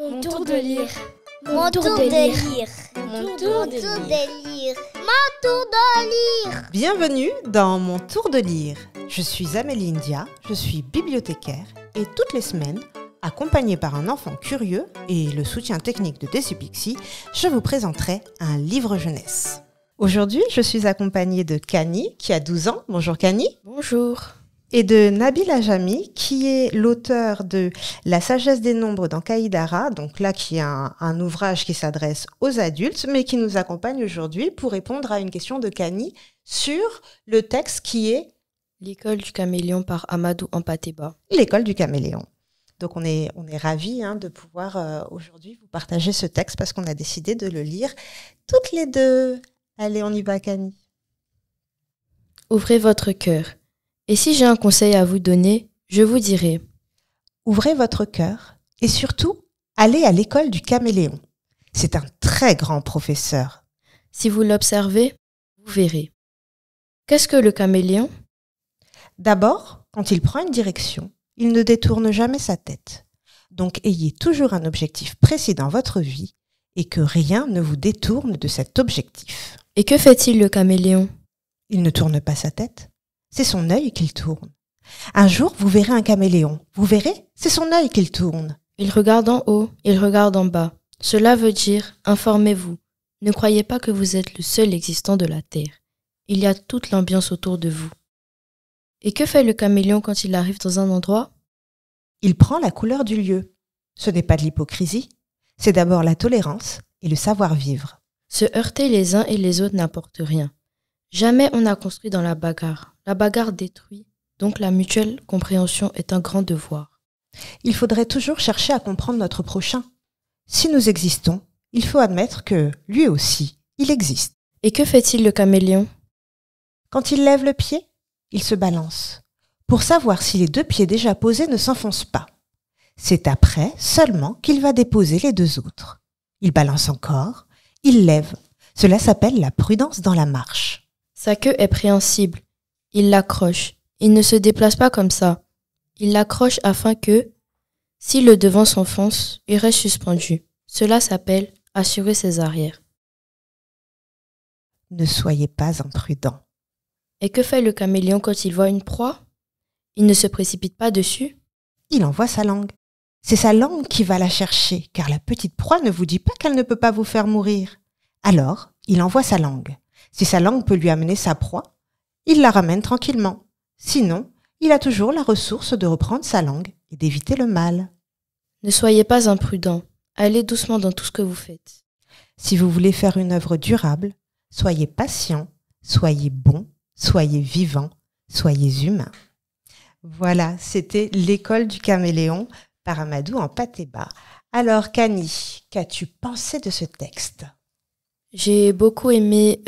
Mon tour de lire. Mon tour de lire. Mon tour de lire. Mon tour de lire. Bienvenue dans Mon tour de lire. Je suis Amélie India, je suis bibliothécaire et toutes les semaines, accompagnée par un enfant curieux et le soutien technique de Decipixi, je vous présenterai un livre jeunesse. Aujourd'hui, je suis accompagnée de Kani, qui a 12 ans. Bonjour Kani. Bonjour. Et de Nabil Ajami, qui est l'auteur de La sagesse des nombres dans Kaïdara, donc là qui est un ouvrage qui s'adresse aux adultes, mais qui nous accompagne aujourd'hui pour répondre à une question de Kani sur le texte qui est L'école du caméléon par Amadou Hampâté-Bâ. L'école du caméléon. Donc on est ravis de pouvoir aujourd'hui vous partager ce texte parce qu'on a décidé de le lire toutes les deux. Allez, on y va Kani. Ouvrez votre cœur. Et si j'ai un conseil à vous donner, je vous dirai. Ouvrez votre cœur et surtout, allez à l'école du caméléon. C'est un très grand professeur. Si vous l'observez, vous verrez. Qu'est-ce que le caméléon ? D'abord, quand il prend une direction, il ne détourne jamais sa tête. Donc ayez toujours un objectif précis dans votre vie et que rien ne vous détourne de cet objectif. Et que fait-il le caméléon ? Il ne tourne pas sa tête. C'est son œil qu'il tourne. Un jour, vous verrez un caméléon. Vous verrez, c'est son œil qu'il tourne. Il regarde en haut, il regarde en bas. Cela veut dire, informez-vous. Ne croyez pas que vous êtes le seul existant de la Terre. Il y a toute l'ambiance autour de vous. Et que fait le caméléon quand il arrive dans un endroit ? Il prend la couleur du lieu. Ce n'est pas de l'hypocrisie. C'est d'abord la tolérance et le savoir-vivre. Se heurter les uns et les autres n'apporte rien. Jamais on n'a construit dans la bagarre. La bagarre détruit, donc la mutuelle compréhension est un grand devoir. Il faudrait toujours chercher à comprendre notre prochain. Si nous existons, il faut admettre que, lui aussi, il existe. Et que fait-il le caméléon ? Quand il lève le pied, il se balance, pour savoir si les deux pieds déjà posés ne s'enfoncent pas. C'est après seulement qu'il va déposer les deux autres. Il balance encore, il lève. Cela s'appelle la prudence dans la marche. Sa queue est préhensible. Il l'accroche. Il ne se déplace pas comme ça. Il l'accroche afin que, si le devant s'enfonce, il reste suspendu. Cela s'appelle assurer ses arrières. Ne soyez pas imprudent. Et que fait le caméléon quand il voit une proie ? Il ne se précipite pas dessus. Il envoie sa langue. C'est sa langue qui va la chercher, car la petite proie ne vous dit pas qu'elle ne peut pas vous faire mourir. Alors, il envoie sa langue. Si sa langue peut lui amener sa proie, il la ramène tranquillement. Sinon, il a toujours la ressource de reprendre sa langue et d'éviter le mal. Ne soyez pas imprudent. Allez doucement dans tout ce que vous faites. Si vous voulez faire une œuvre durable, soyez patient, soyez bon, soyez vivant, soyez humain. Voilà, c'était L'école du caméléon par Amadou Hampâté-Bâ. Alors Kani, qu'as-tu pensé de ce texte ? J'ai beaucoup aimé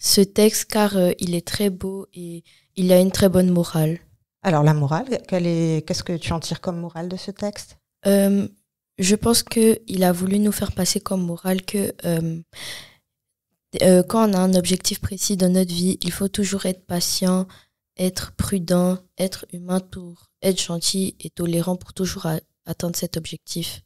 ce texte car il est très beau et il a une très bonne morale. Alors la morale, qu'est-ce que tu en tires comme morale de ce texte ? Je pense qu'il a voulu nous faire passer comme morale que quand on a un objectif précis dans notre vie, il faut toujours être patient, être prudent, être humain pour être gentil et tolérant pour toujours atteindre cet objectif.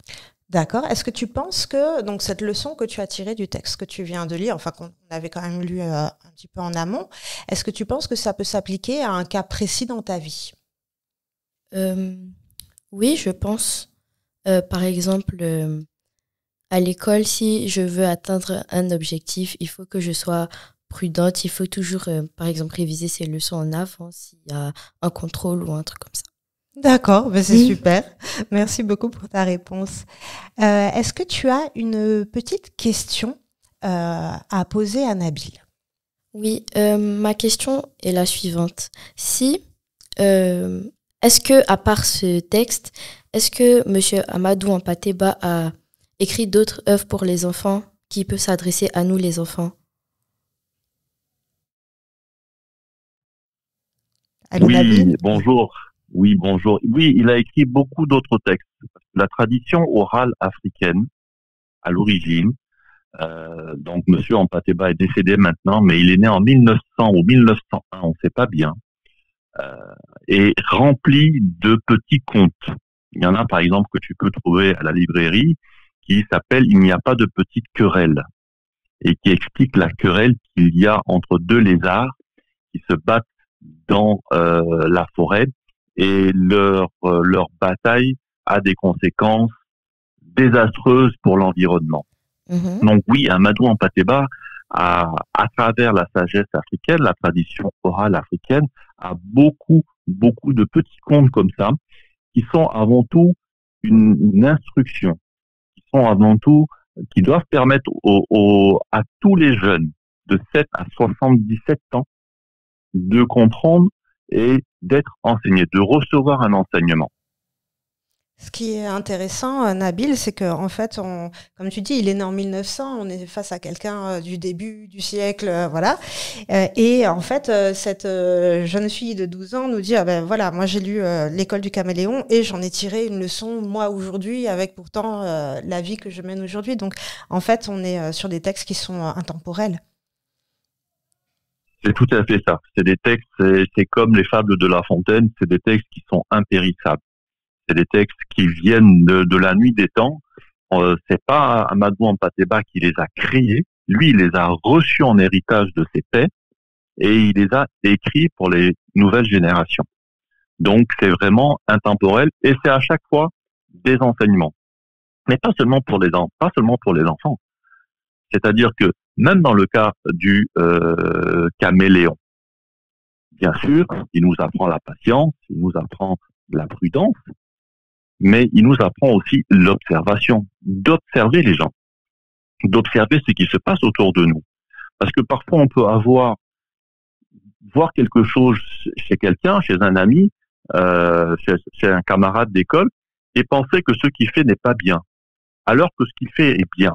D'accord. Est-ce que tu penses que donc cette leçon que tu as tirée du texte que tu viens de lire, enfin qu'on avait quand même lu un petit peu en amont, est-ce que tu penses que ça peut s'appliquer à un cas précis dans ta vie ? Oui, je pense. Par exemple, à l'école, si je veux atteindre un objectif, il faut que je sois prudente. Il faut toujours, par exemple, réviser ses leçons en avance s'il y a un contrôle ou un truc comme ça. D'accord, c'est super. Merci beaucoup pour ta réponse. Est-ce que tu as une petite question à poser à Nabil ? Oui, ma question est la suivante. Est-ce que, à part ce texte, est-ce que M. Amadou Hampâté-Bâ a écrit d'autres œuvres pour les enfants qui peuvent s'adresser à nous les enfants ? Allô, Oui, Nabil ? bonjour. Oui, bonjour. Oui, il a écrit beaucoup d'autres textes. La tradition orale africaine, à l'origine, donc Monsieur Hampâté-Bâ est décédé maintenant, mais il est né en 1900 ou 1901, on ne sait pas bien, est rempli de petits contes. Il y en a, par exemple, que tu peux trouver à la librairie, qui s'appelle « Il n'y a pas de petite querelle » et qui explique la querelle qu'il y a entre deux lézards qui se battent dans la forêt, et leur bataille a des conséquences désastreuses pour l'environnement. Donc oui, Amadou Hampâté-Bâ, à travers la sagesse africaine, la tradition orale africaine, a beaucoup de petits contes comme ça, qui sont avant tout une instruction, qui doivent permettre à tous les jeunes de 7 à 77 ans de comprendre et d'être enseignés, de recevoir un enseignement. Ce qui est intéressant, Nabil, c'est que en fait, comme tu dis, il est né en 1900, on est face à quelqu'un du début du siècle, voilà. Et en fait, cette jeune fille de 12 ans nous dit, voilà, moi j'ai lu L'école du caméléon et j'en ai tiré une leçon, moi, aujourd'hui, avec pourtant la vie que je mène aujourd'hui. Donc, en fait, on est sur des textes qui sont intemporels. C'est tout à fait ça. C'est des textes, c'est comme les fables de La Fontaine, c'est des textes qui sont impérissables. C'est des textes qui viennent de la nuit des temps. C'est pas Amadou Hampâté-Bâ qui les a créés. Lui, il les a reçus en héritage de ses pères et il les a écrits pour les nouvelles générations. Donc, c'est vraiment intemporel et c'est à chaque fois des enseignements. Mais pas seulement pour les enfants. C'est-à-dire que même dans le cas du caméléon, bien sûr, il nous apprend la patience, il nous apprend la prudence, mais il nous apprend aussi l'observation, d'observer les gens, d'observer ce qui se passe autour de nous. Parce que parfois on peut voir quelque chose chez quelqu'un, chez un ami, chez un camarade d'école, et penser que ce qu'il fait n'est pas bien, alors que ce qu'il fait est bien.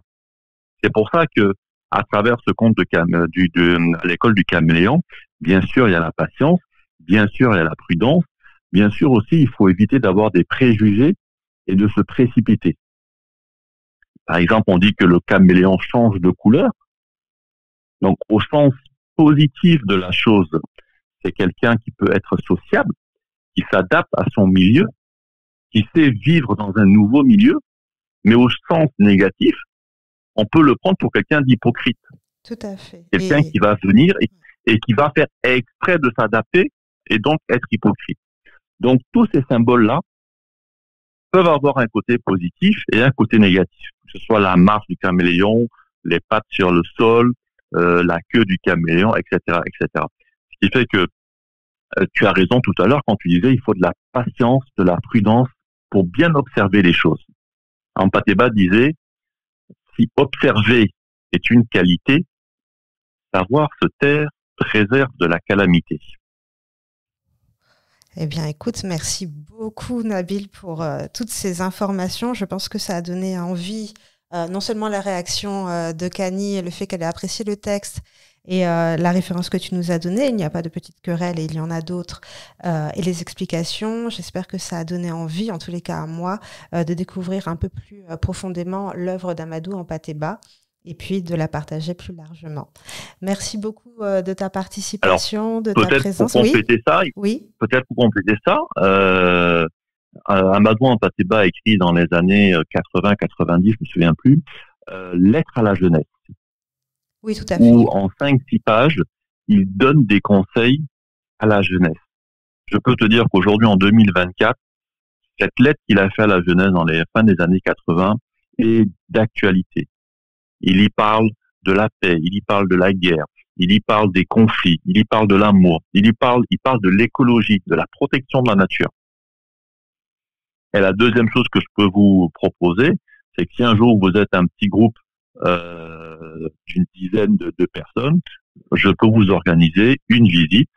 C'est pour ça que, à travers ce conte de l'école du caméléon, bien sûr il y a la patience, bien sûr il y a la prudence. Bien sûr aussi, il faut éviter d'avoir des préjugés et de se précipiter. Par exemple, on dit que le caméléon change de couleur. Donc, au sens positif de la chose, c'est quelqu'un qui peut être sociable, qui s'adapte à son milieu, qui sait vivre dans un nouveau milieu. Mais au sens négatif, on peut le prendre pour quelqu'un d'hypocrite. Tout à fait. Quelqu'un qui va venir et qui va faire exprès de s'adapter et donc être hypocrite. Donc, tous ces symboles-là peuvent avoir un côté positif et un côté négatif. Que ce soit la marche du caméléon, les pattes sur le sol, la queue du caméléon, etc., etc. Ce qui fait que tu as raison tout à l'heure quand tu disais il faut de la patience, de la prudence pour bien observer les choses. Hampâté-Bâ disait si observer est une qualité, savoir se taire préserve de la calamité. Eh bien, écoute, merci beaucoup, Nabil, pour toutes ces informations. Je pense que ça a donné envie, non seulement la réaction de Kani et le fait qu'elle ait apprécié le texte et la référence que tu nous as donnée. Il n'y a pas de petite querelle et il y en a d'autres. Et les explications, j'espère que ça a donné envie, en tous les cas à moi, de découvrir un peu plus profondément l'œuvre d'Amadou Hampâté-Bâ et puis de la partager plus largement. Merci beaucoup de ta participation, de ta présence. Peut-être pour compléter ça, Amadou Hampâté-Bâ a écrit dans les années 80-90, je me souviens plus, Lettre à la jeunesse. Oui, tout à fait. Où en 5-6 pages, il donne des conseils à la jeunesse. Je peux te dire qu'aujourd'hui, en 2024, cette lettre qu'il a fait à la jeunesse dans les fins des années 80 est d'actualité. Il y parle de la paix, il y parle de la guerre, il y parle des conflits, il y parle de l'amour, il parle de l'écologie, de la protection de la nature. Et la deuxième chose que je peux vous proposer, c'est que si un jour vous êtes un petit groupe d'une dizaine de personnes, je peux vous organiser une visite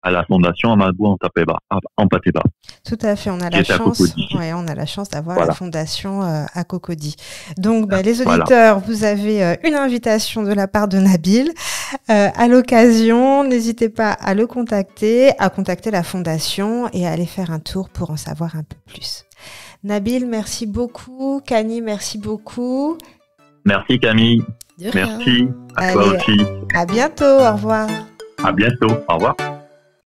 à la fondation Amadou Hampâté-Bâ. Tout à fait, on a la chance d'avoir la fondation à Cocody. Donc, les auditeurs, vous avez une invitation de la part de Nabil. À l'occasion, n'hésitez pas à le contacter, à contacter la fondation et à aller faire un tour pour en savoir un peu plus. Nabil, merci beaucoup. Kani, merci beaucoup. Merci Camille. Merci à toi aussi. À bientôt, au revoir. À bientôt, au revoir.